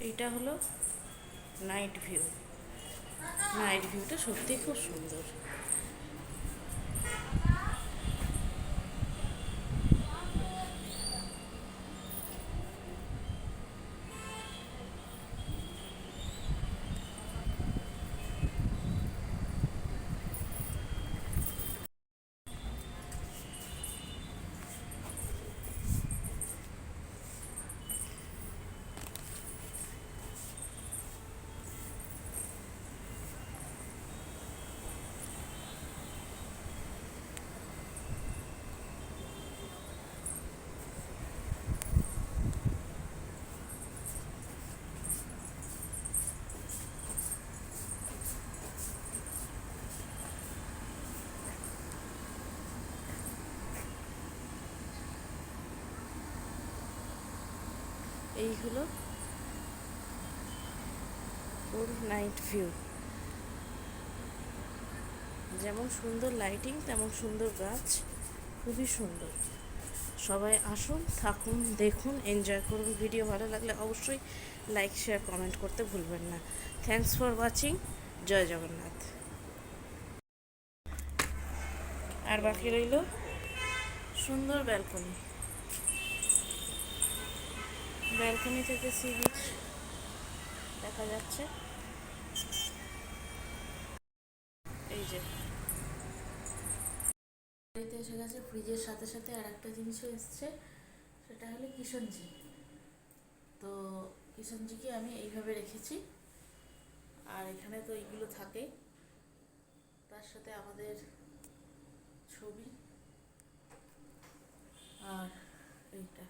এইটা হলো night view. Night ভিউটা সত্যিই খুব সুন্দর। এই হলো ওর নাইট ভিউ। যেমন সুন্দর লাইটিং তেমন সুন্দর গাছ, খুবই সুন্দর। সবাই আসুন, থাকুন, দেখুন, এনজয় করুন। ভিডিও ভালো লাগলে অবশ্যই লাইক, শেয়ার, কমেন্ট করতে ভুলবেন না। Thanks for watching. জয় জগন্নাথ। আর বাকি রইল সুন্দর ব্যালকনি। ব্যালকনি থেকে সি বিচ দেখা যাচ্ছে। এই যে বাড়িতে এসে গেছে, ফ্রিজের সাথে সাথে আর একটা জিনিসও এসছে, সেটা হলো কিষানজি। তো কিষানজিকে আমি এইভাবে রেখেছি, আর এখানে তো এইগুলো থাকে, তার সাথে আমাদের ছবি আর এইটা